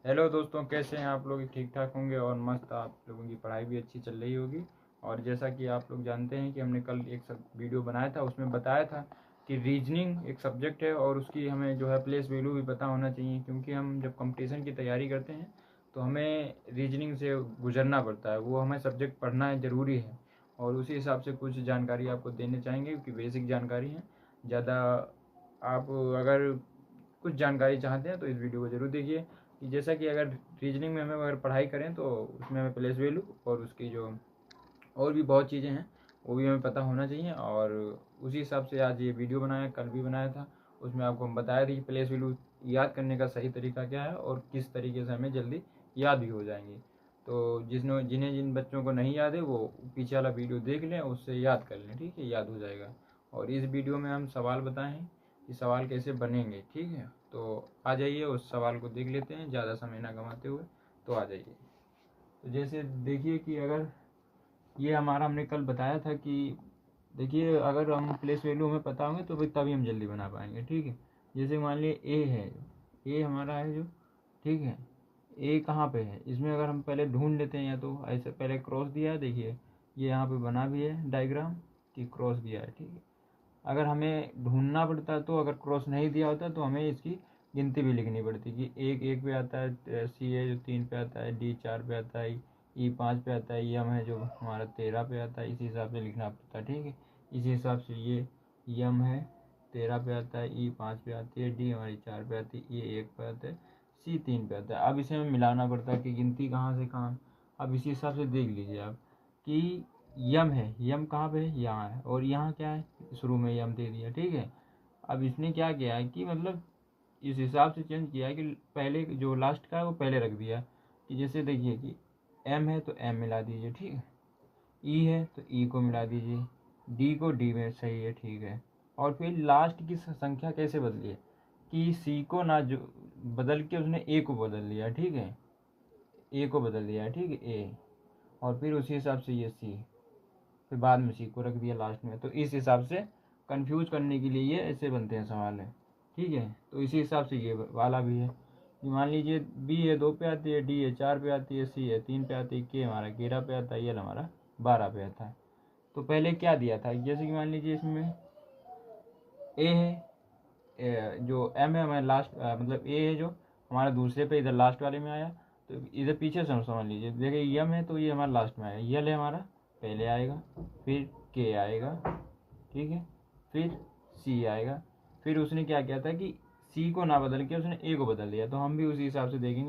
Hello दोस्तों, कैसे हैं आप लोग? ठीक ठाक होंगे और मस्त। आप लोगों की पढ़ाई भी अच्छी चल रही होगी। और जैसा कि आप लोग जानते हैं कि हमने कल एक सब वीडियो बनाया था, उसमें बताया था कि रीजनिंग एक सब्जेक्ट है और उसकी हमें जो है प्लेस वैल्यू भी पता होना चाहिए, क्योंकि हम जब कंपटीशन की तैयारी करते हैं तो हमें रीजनिंग से गुजरना पड़ता है। वो हमें सब्जेक्ट पढ़ना है, ज़रूरी है। और उसी हिसाब से कुछ जानकारी आपको देने चाहेंगे, क्योंकि बेसिक जानकारी है ज़्यादा। आप अगर कुछ जानकारी चाहते हैं तो इस वीडियो को ज़रूर देखिए। कि जैसा कि अगर रीजनिंग में हमें अगर पढ़ाई करें तो उसमें हमें प्लेस वैल्यू और उसकी जो और भी बहुत चीज़ें हैं वो भी हमें पता होना चाहिए। और उसी हिसाब से आज ये वीडियो बनाया, कल भी बनाया था। उसमें आपको हम बताया था कि प्लेस वैल्यू याद करने का सही तरीका क्या है और किस तरीके से हमें जल्दी याद भी हो जाएंगी। तो जिन बच्चों को नहीं याद है वो पीछे वाला वीडियो देख लें, उससे याद कर लें, ठीक है, याद हो जाएगा। और इस वीडियो में हम सवाल बताएं कि सवाल कैसे बनेंगे, ठीक है। तो आ जाइए, उस सवाल को देख लेते हैं ज़्यादा समय ना गंवाते हुए। तो आ जाइए। तो जैसे देखिए कि अगर ये हमारा हमने कल बताया था कि देखिए, अगर हम प्लेस वैल्यू हमें पता होंगे तो फिर तभी हम जल्दी बना पाएंगे, ठीक है। जैसे मान लिए ए है, ए हमारा है जो, ठीक है। ए कहाँ पे है, इसमें अगर हम पहले ढूंढ लेते हैं, या तो ऐसे पहले क्रॉस दिया है, देखिए ये यहाँ पे बना भी है डायग्राम कि क्रॉस दिया है, ठीक है। अगर हमें ढूंढना पड़ता तो अगर क्रॉस नहीं दिया होता तो हमें इसकी गिनती भी लिखनी पड़ती कि एक एक पे आता है, सी है जो 3 पे आता है, डी 4 पे आता है, ई 5 पे आता है, यम है जो हमारा 13 पे आता है। इसी हिसाब से लिखना पड़ता है, ठीक है। इसी हिसाब से ये यम है 13 पे आता है, ई 5 पे आती है, डी हमारी 4 पे आती है, ए 1 पे आता है, सी 3 पे आता है। अब इसे हमें मिलाना पड़ता है कि गिनती कहाँ से कहाँ। अब इसी हिसाब से देख लीजिए आप कि यम है, यम कहाँ पे है, यहाँ है। और यहाँ क्या है, शुरू में यम दे दिया, ठीक है। अब इसने क्या किया है कि मतलब इस हिसाब से चेंज किया है कि पहले जो लास्ट का है वो पहले रख दिया। कि जैसे देखिए कि एम है तो एम मिला दीजिए, ठीक है। ई है तो ई को मिला दीजिए, डी को डी में, सही है, ठीक है। और फिर लास्ट की संख्या कैसे बदली है कि सी को ना जो बदल के उसने ए को बदल लिया, ठीक है। ए को बदल दिया है, ठीक है, ए। और फिर उसी हिसाब से ये सी, फिर बाद में सी को रख दिया लास्ट में। तो इस हिसाब से कंफ्यूज करने के लिए ये ऐसे बनते हैं सवाल है, ठीक है। तो इसी हिसाब से ये वाला भी है कि मान लीजिए बी है 2 पे आती है, डी है 4 पे आती है, सी है 3 पे आती है, के हमारा 11 पे आता है, यल हमारा 12 पे आता है। तो पहले क्या दिया था, जैसे कि मान लीजिए इसमें ए है, जो एम है हमारे लास्ट, मतलब ए है जो हमारा दूसरे पे इधर लास्ट वाले में आया। तो इधर पीछे से समझ लीजिए, देखिए यम है तो ये हमारा लास्ट में आया, यल है हमारा पहले आएगा, फिर के आएगा, ठीक है, फिर सी आएगा। फिर उसने क्या किया था कि सी को ना बदल के उसने ए को बदल दिया। तो हम भी उसी हिसाब से देखेंगे